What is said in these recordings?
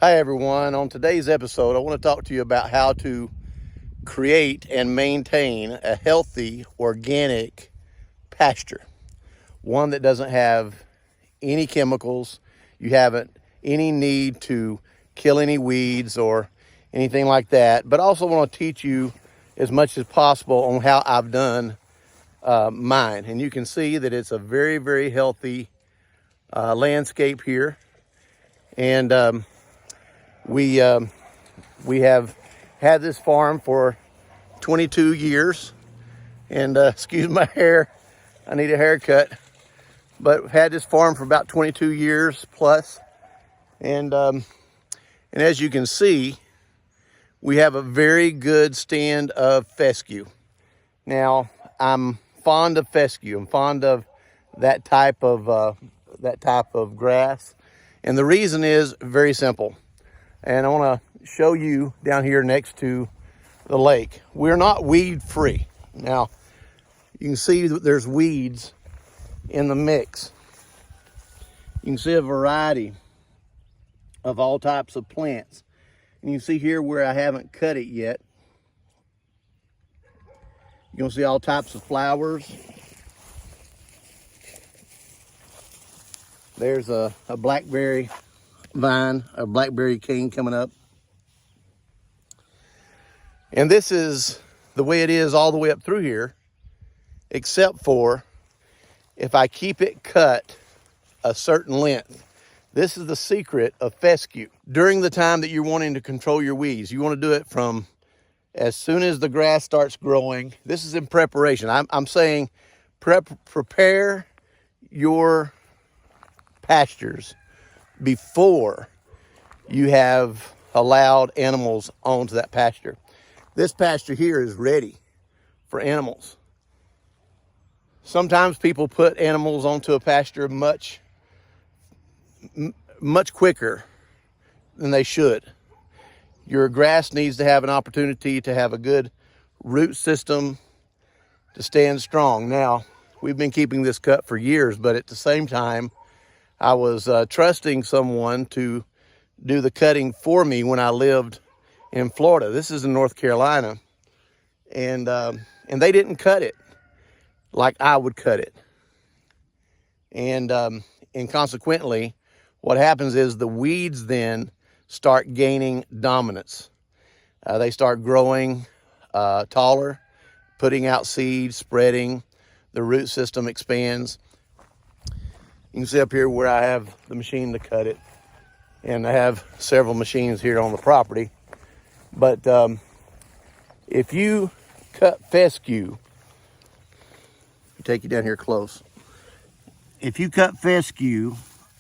Hi everyone. On today's episode, I want to talk to you about how to create and maintain a healthy organic pasture. One that doesn't have any chemicals. You haven't any need to kill any weeds or anything like that. But I also want to teach you as much as possible on how I've done mine. And you can see that it's a very, very healthy landscape here. And we have had this farm for 22 years, and excuse my hair, I need a haircut, but we've had this farm for about 22 years plus, and as you can see, we have a very good stand of fescue. Now, I'm fond of fescue. I'm fond of that type of grass, and the reason is very simple. And I want to show you down here next to the lake. We're not weed free. Now, you can see that there's weeds in the mix. You can see a variety of all types of plants. And you can see here where I haven't cut it yet. You're going to see all types of flowers. There's a blackberry vine, a blackberry cane coming up. And this is the way it is all the way up through here, except for if I keep it cut a certain length. This is the secret of fescue. During the time that you're wanting to control your weeds, you want to do it from as soon as the grass starts growing. This is in preparation. I'm saying prepare your pastures before you have allowed animals onto that pasture. This pasture here is ready for animals. Sometimes people put animals onto a pasture much quicker than they should. Your grass needs to have an opportunity to have a good root system to stand strong. Now, we've been keeping this cut for years, but at the same time, I was trusting someone to do the cutting for me when I lived in Florida. This is in North Carolina, and they didn't cut it like I would cut it, and consequently, what happens is the weeds then start gaining dominance. They start growing taller, putting out seeds, spreading. The root system expands. You can see up here where I have the machine to cut it, and I have several machines here on the property. But if you cut fescue, take you down here close. If you cut fescue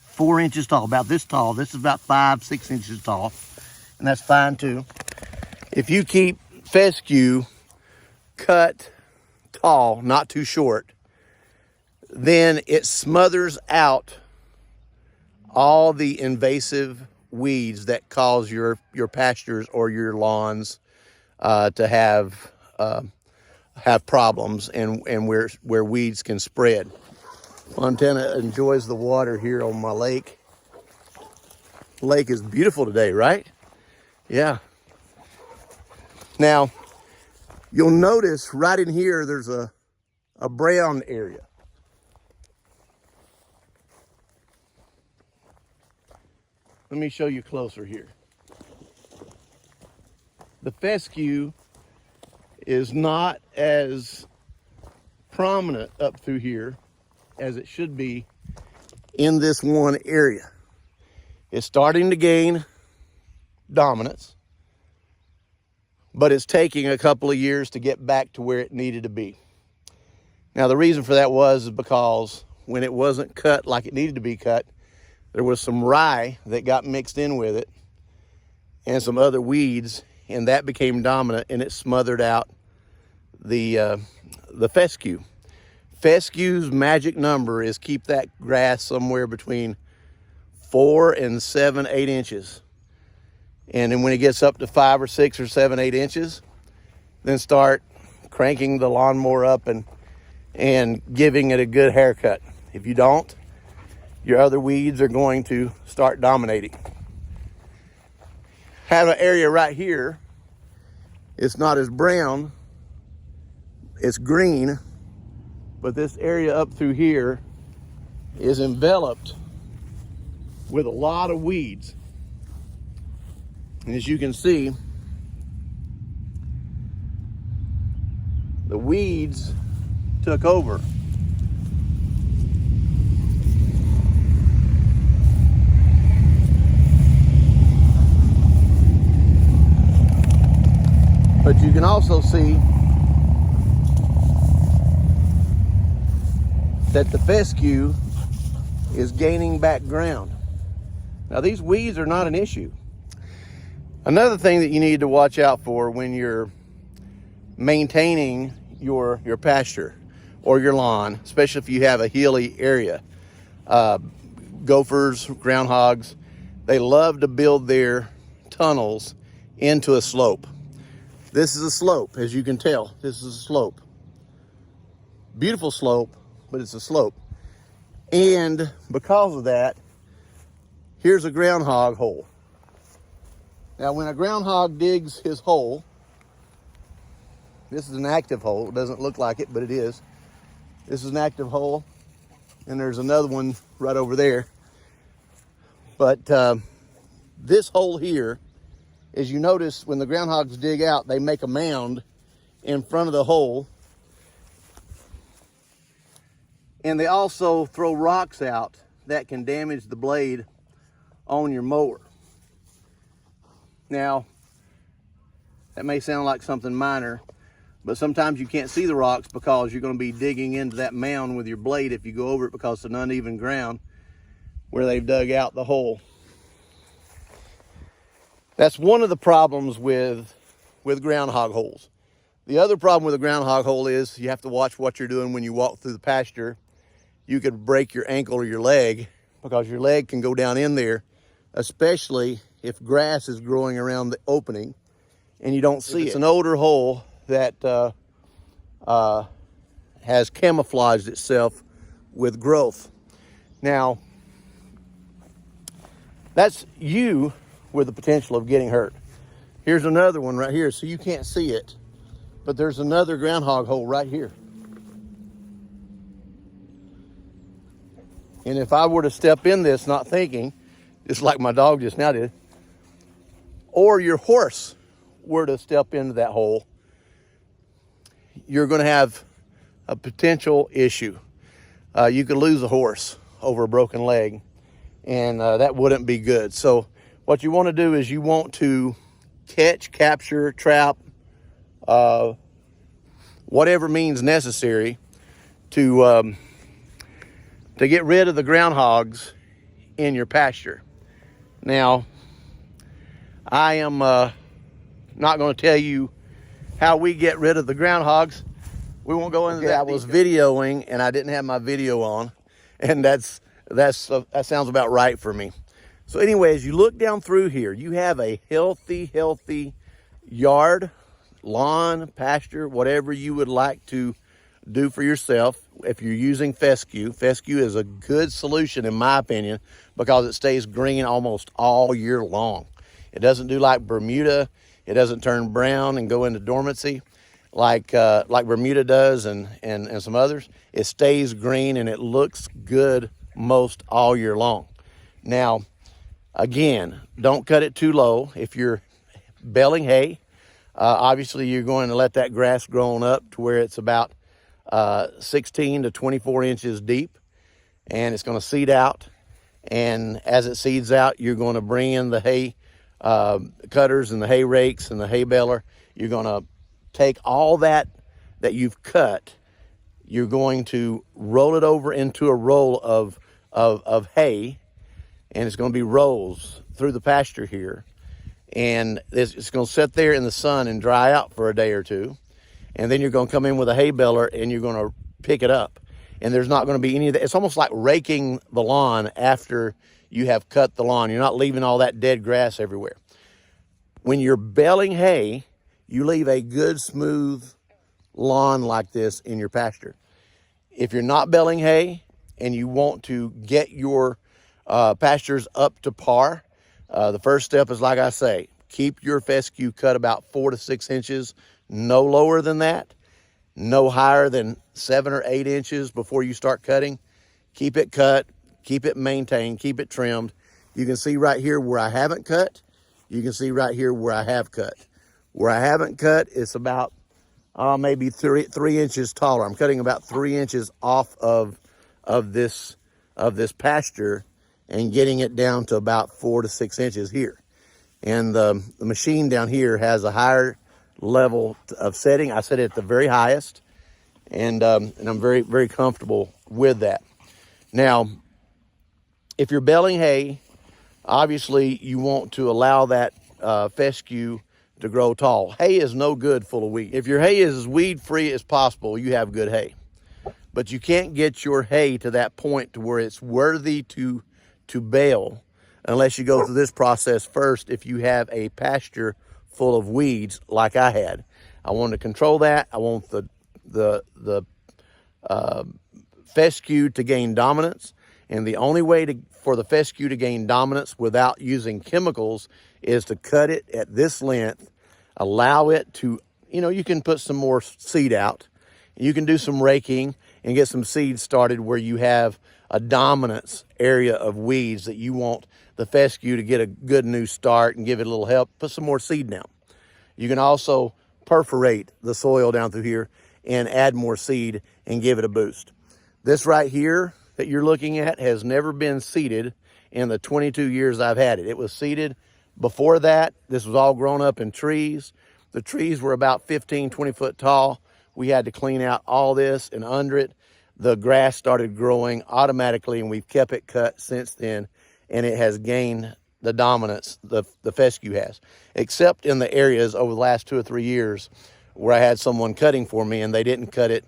4 inches tall, about this tall, this is about 5-6 inches tall, and that's fine too. If you keep fescue cut tall, not too short, then it smothers out all the invasive weeds that cause your pastures or your lawns to have problems and where weeds can spread. Montana enjoys the water here on my lake. The lake is beautiful today, right? Yeah. Now, you'll notice right in here there's a brown area. Let me show you closer here. The fescue is not as prominent up through here as it should be in this one area. It's starting to gain dominance, but it's taking a couple of years to get back to where it needed to be. Now, the reason for that was because when it wasn't cut like it needed to be cut, there was some rye that got mixed in with it and some other weeds, and that became dominant, and it smothered out the fescue. Fescue's magic number is keep that grass somewhere between 4 and 7, 8 inches. And then when it gets up to 5 or 6 or 7, 8 inches, then start cranking the lawnmower up and giving it a good haircut. If you don't, your other weeds are going to start dominating. have an area right here. It's not as brown, it's green, but this area up through here is enveloped with a lot of weeds. And as you can see, the weeds took over. But you can also see that the fescue is gaining back ground. Now, these weeds are not an issue. Another thing that you need to watch out for when you're maintaining your pasture or your lawn, especially if you have a hilly area. Gophers, groundhogs, they love to build their tunnels into a slope. This is a slope, as you can tell. This is a slope. Beautiful slope, but it's a slope. And because of that, here's a groundhog hole. Now, when a groundhog digs his hole, this is an active hole. It doesn't look like it, but it is. This is an active hole, and there's another one right over there. But this hole here, as you notice, when the groundhogs dig out, they make a mound in front of the hole. And they also throw rocks out that can damage the blade on your mower. Now, that may sound like something minor, but sometimes you can't see the rocks because you're going to be digging into that mound with your blade if you go over it because it's an uneven ground where they've dug out the hole. That's one of the problems with groundhog holes. The other problem with a groundhog hole is you have to watch what you're doing when you walk through the pasture. You could break your ankle or your leg because your leg can go down in there, especially if grass is growing around the opening and you don't see it. It's an older hole that has camouflaged itself with growth. Now, that's you with the potential of getting hurt. Here's another one right here, so you can't see it, but there's another groundhog hole right here. And if I were to step in this not thinking, just like my dog just now did, or your horse were to step into that hole, you're going to have a potential issue. You could lose a horse over a broken leg, and that wouldn't be good. So what you want to do is you want to catch, capture, trap, whatever means necessary to get rid of the groundhogs in your pasture. Now, I am not going to tell you how we get rid of the groundhogs. We won't go into that. I was videoing and I didn't have my video on, and that sounds about right for me. So anyway, as you look down through here, you have a healthy yard, lawn, pasture, whatever you would like to do for yourself. If you're using fescue is a good solution in my opinion because it stays green almost all year long. It doesn't do like Bermuda. It doesn't turn brown and go into dormancy like Bermuda does and some others. It stays green and it looks good most all year long. Now, again, don't cut it too low. If you're baling hay, obviously you're going to let that grass grow on up to where it's about 16 to 24 inches deep, and it's going to seed out. And as it seeds out, you're going to bring in the hay cutters and the hay rakes and the hay baler. You're going to take all that you've cut, you're going to roll it over into a roll of hay, and it's going to be rows through the pasture here. And it's going to sit there in the sun and dry out for a day or two. And then you're going to come in with a hay baler and you're going to pick it up. And there's not going to be any of that. It's almost like raking the lawn after you have cut the lawn. You're not leaving all that dead grass everywhere. When you're baling hay, you leave a good smooth lawn like this in your pasture. If you're not baling hay and you want to get your pastures up to par, the first step is, like I say, Keep your fescue cut about 4 to 6 inches, no lower than that, no higher than 7 or 8 inches before you start cutting. Keep it cut, keep it maintained, keep it trimmed. You can see right here where I haven't cut. You can see right here where I have cut. Where I haven't cut, it's about maybe 3 inches taller. I'm cutting about 3 inches off of this pasture and getting it down to about 4 to 6 inches here. And the machine down here has a higher level of setting. I set it at the very highest, and I'm very, very comfortable with that. Now, if you're baling hay, obviously you want to allow that fescue to grow tall. Hay is no good full of weed. If your hay is as weed-free as possible, you have good hay. But you can't get your hay to that point to where it's worthy to bale unless you go through this process first. If you have a pasture full of weeds like I had, I wanted to control that. I want the fescue to gain dominance, and the only way for the fescue to gain dominance without using chemicals is to cut it at this length, allow it to, you can put some more seed out, you can do some raking and get some seeds started where you have a dominance area of weeds that you want the fescue to get a good new start and give it a little help. Put some more seed down. You can also perforate the soil down through here and add more seed and give it a boost. This right here that you're looking at has never been seeded in the 22 years I've had it. It was seeded before that. This was all grown up in trees. The trees were about 15, 20 foot tall. We had to clean out all this, and under it, the grass started growing automatically, and we've kept it cut since then, and it has gained the dominance the fescue has, except in the areas over the last 2 or 3 years where I had someone cutting for me and they didn't cut it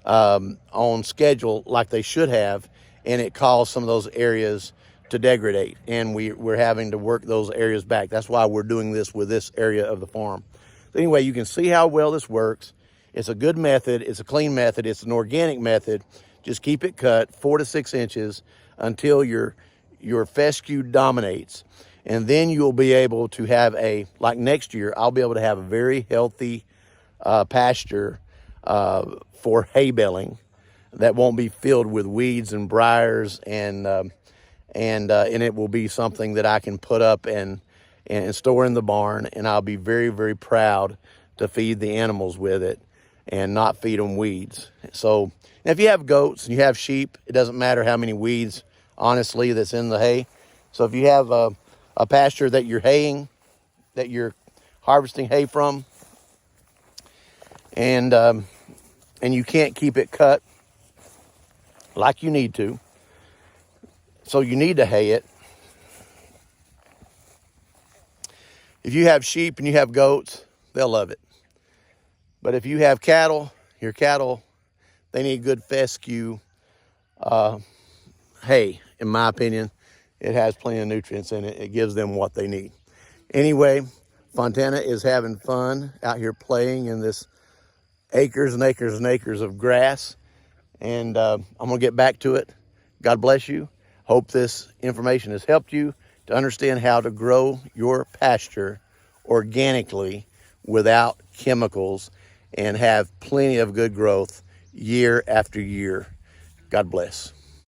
on schedule like they should have, and it caused some of those areas to degrade, and we're having to work those areas back. That's why we're doing this with this area of the farm. So anyway, you can see how well this works. It's a good method. It's a clean method. It's an organic method. Just keep it cut 4 to 6 inches until your fescue dominates. And then you'll be able to have like next year, I'll be able to have a very healthy pasture for hay baling that won't be filled with weeds and briars, and it will be something that I can put up and store in the barn, and I'll be very, very proud to feed the animals with it and not feed them weeds. So if you have goats and you have sheep, it doesn't matter how many weeds, honestly, that's in the hay. So if you have a pasture that you're haying, that you're harvesting hay from, and you can't keep it cut like you need to, so you need to hay it. If you have sheep and you have goats, they'll love it. But if you have cattle, your cattle, they need good fescue hay, in my opinion. It has plenty of nutrients in it. It gives them what they need. Anyway, Fontana is having fun out here playing in this acres and acres and acres of grass. And I'm going to get back to it. God bless you. Hope this information has helped you to understand how to grow your pasture organically without chemicals and have plenty of good growth year after year. God bless.